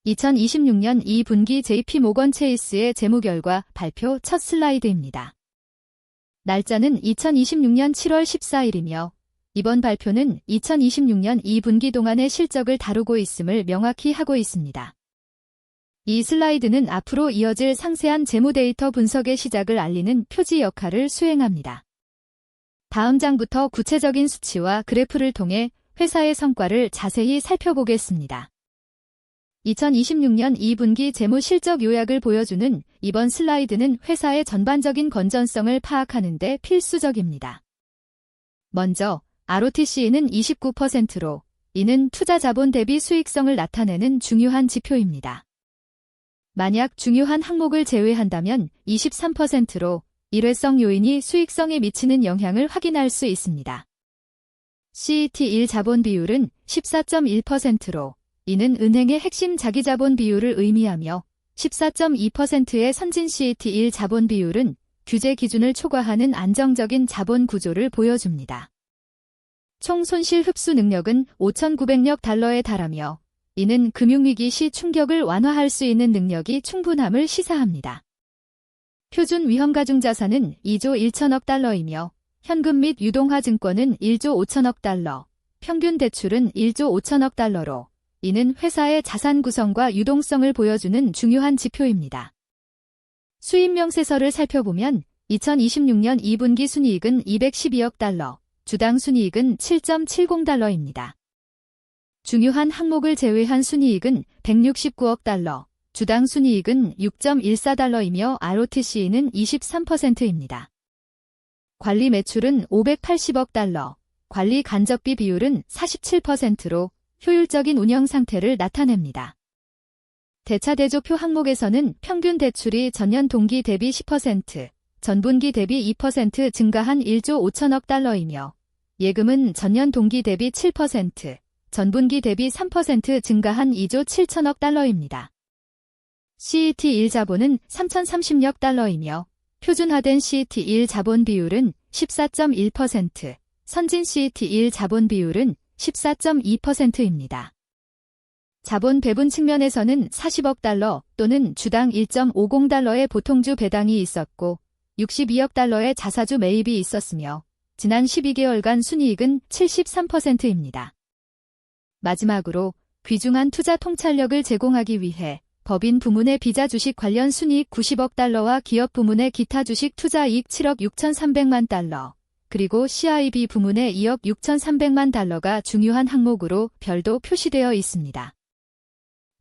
2026년 2분기 JP모건 체이스의 재무결과 발표 첫 슬라이드입니다. 날짜는 2026년 7월 14일이며 이번 발표는 2026년 2분기 동안의 실적을 다루고 있음을 명확히 하고 있습니다. 이 슬라이드는 앞으로 이어질 상세한 재무 데이터 분석의 시작을 알리는 표지 역할을 수행합니다. 다음 장부터 구체적인 수치와 그래프를 통해 회사의 성과를 자세히 살펴보겠습니다. 2026년 2분기 재무 실적 요약을 보여주는 이번 슬라이드는 회사의 전반적인 건전성을 파악하는 데 필수적입니다. 먼저 ROTC는 29%로 이는 투자 자본 대비 수익성을 나타내는 중요한 지표입니다. 만약 중요한 항목을 제외한다면 23%로 일회성 요인이 수익성에 미치는 영향을 확인할 수 있습니다. CET1 자본 비율은 14.1%로 이는 은행의 핵심 자기자본 비율을 의미하며 14.2%의 선진 CET1 자본 비율은 규제 기준을 초과하는 안정적인 자본 구조를 보여줍니다. 총 손실 흡수 능력은 5,900억 달러에 달하며 이는 금융위기 시 충격을 완화할 수 있는 능력이 충분함을 시사합니다. 표준 위험가중자산은 2조 1천억 달러이며 현금 및 유동화 증권은 1조 5천억 달러, 평균 대출은 1조 5천억 달러로 이는 회사의 자산 구성과 유동성을 보여주는 중요한 지표입니다. 수입 명세서를 살펴보면 2026년 2분기 순이익은 212억 달러, 주당 순이익은 7.70달러입니다. 중요한 항목을 제외한 순이익은 169억 달러, 주당 순이익은 6.14달러이며 ROTC는 23%입니다. 관리 매출은 580억 달러, 관리 간접비 비율은 47%로 효율적인 운영 상태를 나타냅니다. 대차대조표 항목에서는 평균 대출이 전년 동기 대비 10%, 전분기 대비 2% 증가한 1조 5천억 달러이며 예금은 전년 동기 대비 7%, 전분기 대비 3% 증가한 2조 7천억 달러입니다. CET1 자본은 3,030억 달러이며 표준화된 CET1 자본 비율은 14.1%, 선진 CET1 자본 비율은 14.2%입니다. 자본 배분 측면에서는 40억 달러 또는 주당 1.50달러의 보통주 배당이 있었고 62억 달러의 자사주 매입이 있었으며 지난 12개월간 순이익은 73%입니다. 마지막으로 귀중한 투자 통찰력을 제공하기 위해 법인 부문의 비자 주식 관련 순이익 90억 달러와 기업 부문의 기타 주식 투자이익 7억 6,300만 달러, 그리고 CIB 부문의 2억 6,300만 달러가 중요한 항목으로 별도 표시되어 있습니다.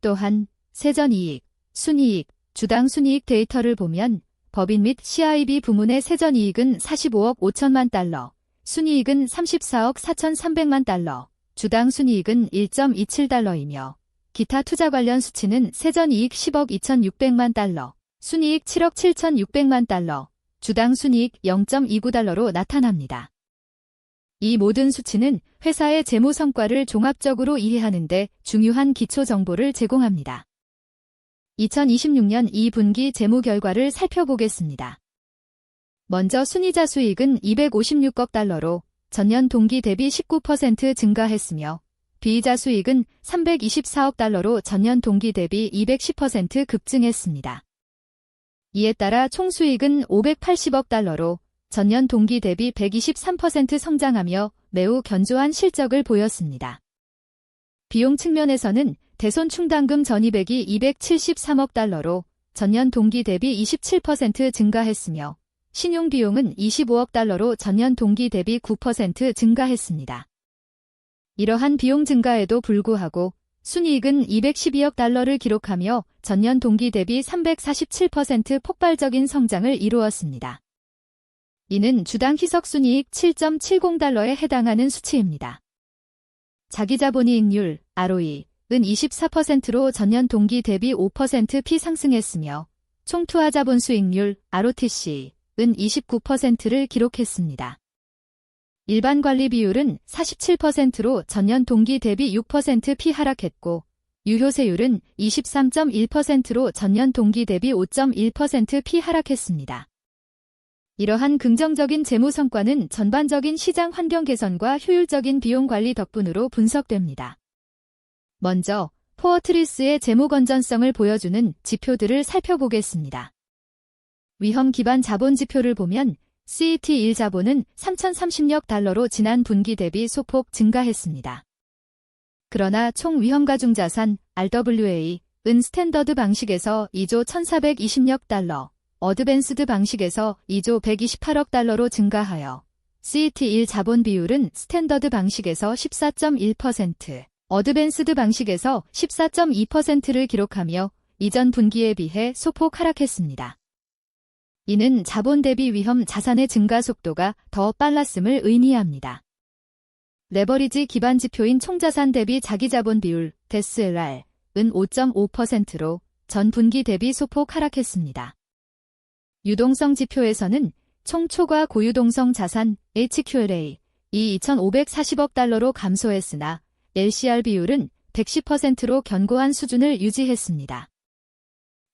또한 세전이익, 순이익, 주당 순이익 데이터를 보면 법인 및 CIB 부문의 세전이익은 45억 5천만 달러, 순이익은 34억 4,300만 달러, 주당 순이익은 1.27달러이며 기타 투자 관련 수치는 세전이익 10억 2,600만 달러, 순이익 7억 7,600만 달러, 주당 순이익 0.29달러로 나타납니다. 이 모든 수치는 회사의 재무 성과를 종합적으로 이해하는 데 중요한 기초 정보를 제공합니다. 2026년 2분기 재무 결과를 살펴보겠습니다. 먼저 순이자 수익은 256억 달러로 전년 동기 대비 19% 증가했으며 비이자 수익은 324억 달러로 전년 동기 대비 210% 급증했습니다. 이에 따라 총수익은 580억 달러로 전년 동기 대비 123% 성장하며 매우 견조한 실적을 보였습니다. 비용 측면에서는 대손 충당금 전입액이 273억 달러로 전년 동기 대비 27% 증가했으며 신용비용은 25억 달러로 전년 동기 대비 9% 증가했습니다. 이러한 비용 증가에도 불구하고 순이익은 212억 달러를 기록하며 전년 동기 대비 347% 폭발적인 성장을 이루었습니다. 이는 주당 희석순이익 7.70달러에 해당하는 수치입니다. 자기자본이익률 ROE은 24%로 전년 동기 대비 5% 상승했으며 총투하자본 수익률 ROTC은 29%를 기록했습니다. 일반 관리 비율은 47%로 전년 동기 대비 6% 하락했고 유효세율은 23.1%로 전년 동기 대비 5.1% 하락했습니다. 이러한 긍정적인 재무 성과는 전반적인 시장 환경 개선과 효율적인 비용 관리 덕분으로 분석됩니다. 먼저 포어트리스의 재무 건전성을 보여주는 지표들을 살펴보겠습니다. 위험 기반 자본 지표를 보면 CET1 자본은 3,030억 달러로 지난 분기 대비 소폭 증가했습니다. 그러나 총 위험가중 자산 RWA은 스탠더드 방식에서 2조 1,420억 달러, 어드밴스드 방식에서 2조 128억 달러로 증가하여 CET1 자본 비율은 스탠더드 방식에서 14.1%, 어드밴스드 방식에서 14.2%를 기록하며 이전 분기에 비해 소폭 하락했습니다. 이는 자본 대비 위험 자산의 증가 속도가 더 빨랐음을 의미합니다. 레버리지 기반 지표인 총자산 대비 자기자본 비율 DSLR은 5.5%로 전 분기 대비 소폭 하락했습니다. 유동성 지표에서는 총 초과 고유동성 자산 HQLA이 2,540억 달러로 감소했으나 LCR 비율은 110%로 견고한 수준을 유지했습니다.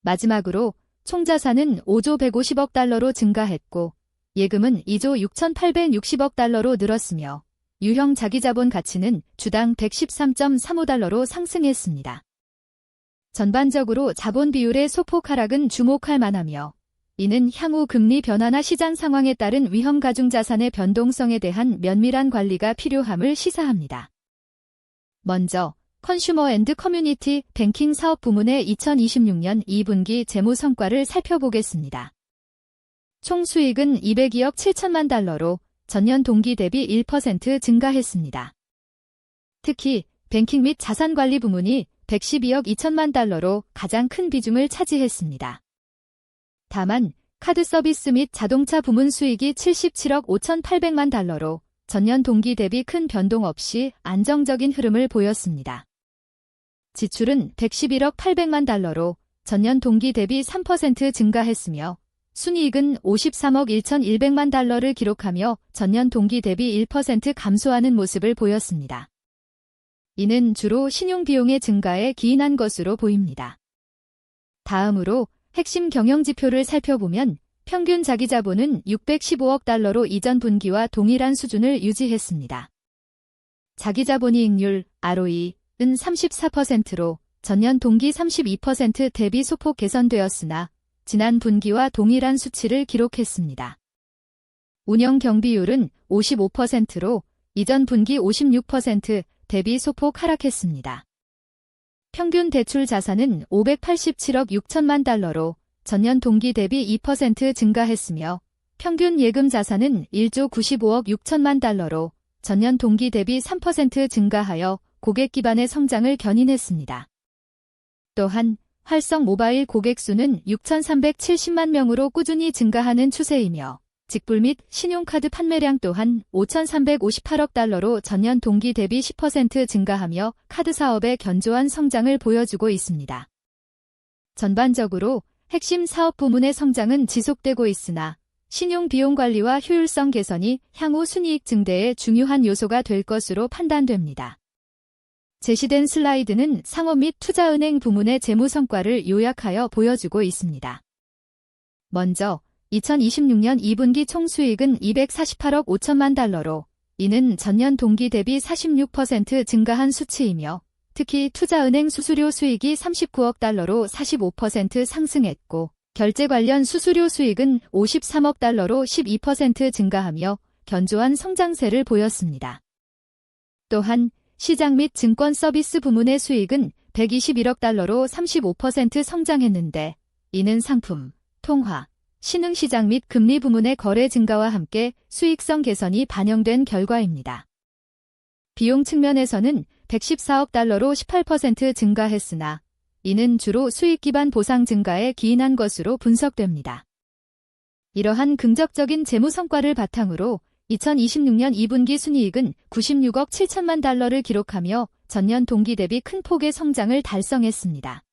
마지막으로 총자산은 5조 150억 달러로 증가했고 예금은 2조 6,860억 달러로 늘었으며 유형 자기자본 가치는 주당 113.35달러로 상승했습니다. 전반적으로 자본 비율의 소폭 하락은 주목할 만하며 이는 향후 금리 변화나 시장 상황에 따른 위험 가중 자산의 변동성에 대한 면밀한 관리가 필요함을 시사합니다. 먼저 컨슈머 앤드 커뮤니티 뱅킹 사업 부문의 2026년 2분기 재무 성과를 살펴보겠습니다. 총 수익은 202억 7천만 달러로 전년 동기 대비 1% 증가했습니다. 특히 뱅킹 및 자산관리 부문이 112억 2천만 달러로 가장 큰 비중을 차지했습니다. 다만 카드 서비스 및 자동차 부문 수익이 77억 5,800만 달러로 전년 동기 대비 큰 변동 없이 안정적인 흐름을 보였습니다. 지출은 111억 800만 달러로 전년 동기 대비 3% 증가했으며 순이익은 53억 1,100만 달러를 기록하며 전년 동기 대비 1% 감소하는 모습을 보였습니다. 이는 주로 신용 비용의 증가에 기인한 것으로 보입니다. 다음으로 핵심 경영 지표를 살펴보면 평균 자기자본은 615억 달러로 이전 분기와 동일한 수준을 유지했습니다. 자기자본이익률 ROE은 34%로 전년 동기 32% 대비 소폭 개선되었으나 지난 분기와 동일한 수치를 기록했습니다. 운영 경비율은 55%로 이전 분기 56% 대비 소폭 하락했습니다. 평균 대출 자산은 587억 6천만 달러로 전년 동기 대비 2% 증가했으며 평균 예금 자산은 1조 95억 6천만 달러로 전년 동기 대비 3% 증가하여 고객 기반의 성장을 견인했습니다. 또한 활성 모바일 고객 수는 6,370만 명으로 꾸준히 증가하는 추세이며 직불 및 신용카드 판매량 또한 5,358억 달러로 전년 동기 대비 10% 증가하며 카드 사업의 견조한 성장을 보여주고 있습니다. 전반적으로 핵심 사업 부문의 성장은 지속되고 있으나 신용 비용 관리와 효율성 개선이 향후 순이익 증대의 중요한 요소가 될 것으로 판단됩니다. 제시된 슬라이드는 상업 및 투자은행 부문의 재무 성과를 요약하여 보여주고 있습니다. 먼저 2026년 2분기 총수익은 248억 5천만 달러로 이는 전년 동기 대비 46% 증가한 수치이며 특히 투자은행 수수료 수익이 39억 달러로 45% 상승했고 결제 관련 수수료 수익은 53억 달러로 12% 증가하며 견조한 성장세를 보였습니다. 또한 시장 및 증권 서비스 부문의 수익은 121억 달러로 35% 성장했는데 이는 상품, 통화, 신흥시장 및 금리 부문의 거래 증가와 함께 수익성 개선이 반영된 결과입니다. 비용 측면에서는 114억 달러로 18% 증가했으나 이는 주로 수익 기반 보상 증가에 기인한 것으로 분석됩니다. 이러한 긍정적인 재무 성과를 바탕으로 2026년 2분기 순이익은 96억 7천만 달러를 기록하며 전년 동기 대비 큰 폭의 성장을 달성했습니다.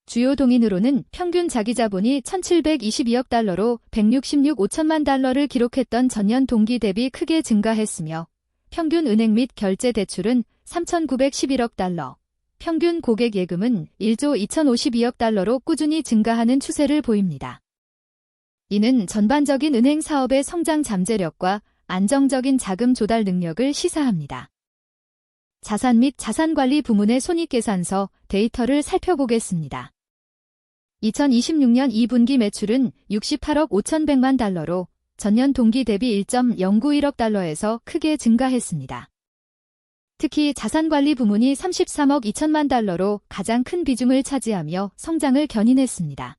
주요 동인으로는 평균 자기자본이 1,722억 달러로 166억 5천만 달러를 기록했던 전년 동기 대비 크게 증가했으며 평균 은행 및 결제 대출은 3,911억 달러, 평균 고객 예금은 1조 2,052억 달러로 꾸준히 증가하는 추세를 보입니다. 이는 전반적인 은행 사업의 성장 잠재력과 안정적인 자금 조달 능력을 시사합니다. 자산 및 자산관리 부문의 손익계산서 데이터를 살펴보겠습니다. 2026년 2분기 매출은 68억 5,100만 달러로 전년 동기 대비 1.091억 달러에서 크게 증가했습니다. 특히 자산관리 부문이 33억 2천만 달러로 가장 큰 비중을 차지하며 성장을 견인했습니다.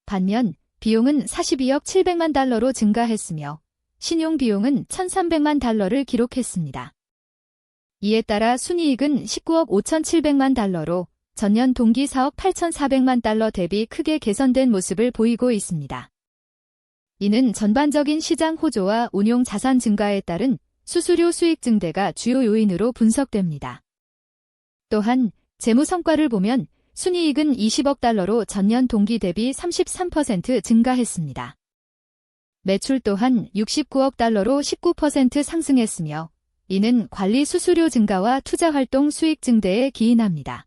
반면 비용은 42억 700만 달러로 증가했으며 신용 비용은 1,300만 달러를 기록했습니다. 이에 따라 순이익은 19억 5,700만 달러로 전년 동기 4억 8,400만 달러 대비 크게 개선된 모습을 보이고 있습니다. 이는 전반적인 시장 호조와 운용 자산 증가에 따른 수수료 수익 증대가 주요 요인으로 분석됩니다. 또한 재무 성과를 보면 순이익은 20억 달러로 전년 동기 대비 33% 증가했습니다. 매출 또한 69억 달러로 19% 상승했으며 이는 관리 수수료 증가와 투자활동 수익 증대에 기인합니다.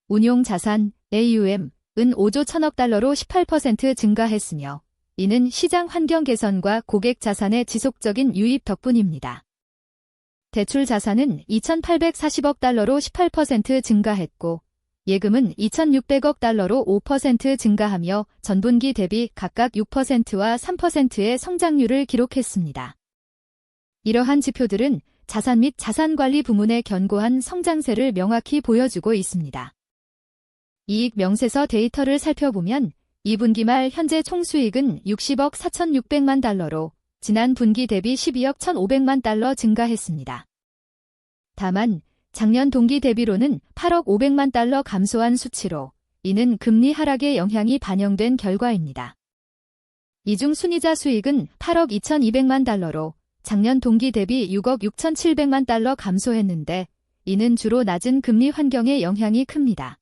운용 자산 AUM은 5조 1천억 달러로 18% 증가했으며 이는 시장 환경 개선과 고객 자산의 지속적인 유입 덕분입니다. 대출 자산은 2,840억 달러로 18% 증가했고 예금은 2,600억 달러로 5% 증가하며 전분기 대비 각각 6%와 3%의 성장률을 기록했습니다. 이러한 지표들은 자산 및 자산관리 부문의 견고한 성장세를 명확히 보여주고 있습니다. 이익 명세서 데이터를 살펴보면 2분기 말 현재 총수익은 60억 4,600만 달러로 지난 분기 대비 12억 1,500만 달러 증가했습니다. 다만 작년 동기 대비로는 8억 500만 달러 감소한 수치로 이는 금리 하락의 영향이 반영된 결과입니다. 이중 순이자 수익은 8억 2,200만 달러로 작년 동기 대비 6억 6,700만 달러 감소했는데 이는 주로 낮은 금리 환경의 영향이 큽니다.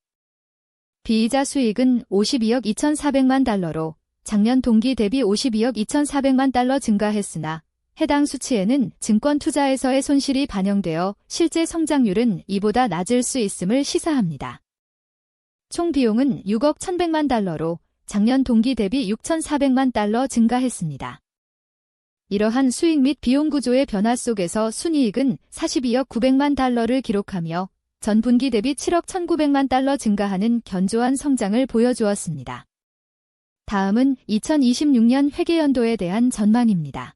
비이자 수익은 52억 2,400만 달러로 작년 동기 대비 52억 2,400만 달러 증가했으나 해당 수치에는 증권 투자에서의 손실이 반영되어 실제 성장률은 이보다 낮을 수 있음을 시사합니다. 총 비용은 6억 1,100만 달러로 작년 동기 대비 6,400만 달러 증가했습니다. 이러한 수익 및 비용 구조의 변화 속에서 순이익은 42억 900만 달러를 기록하며 전 분기 대비 7억 1,900만 달러 증가하는 견조한 성장을 보여주었습니다. 다음은 2026년 회계연도에 대한 전망입니다.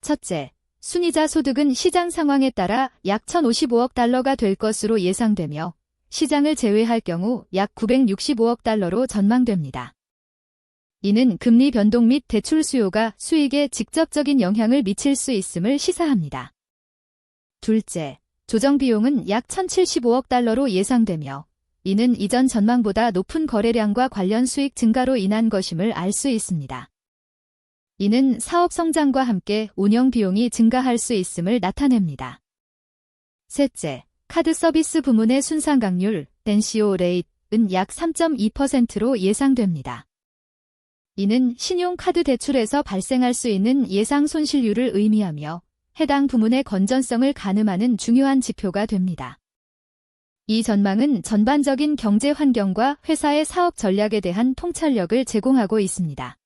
첫째, 순이자 소득은 시장 상황에 따라 약 1,055억 달러가 될 것으로 예상되며 시장을 제외할 경우 약 965억 달러로 전망됩니다. 이는 금리 변동 및 대출 수요가 수익에 직접적인 영향을 미칠 수 있음을 시사합니다. 둘째, 조정 비용은 약 1,075억 달러로 예상되며 이는 이전 전망보다 높은 거래량과 관련 수익 증가로 인한 것임을 알 수 있습니다. 이는 사업 성장과 함께 운영 비용이 증가할 수 있음을 나타냅니다. 셋째, 카드 서비스 부문의 순상각률, NCO 레이트는 약 3.2%로 예상됩니다. 이는 신용카드 대출에서 발생할 수 있는 예상 손실률을 의미하며 해당 부문의 건전성을 가늠하는 중요한 지표가 됩니다. 이 전망은 전반적인 경제 환경과 회사의 사업 전략에 대한 통찰력을 제공하고 있습니다.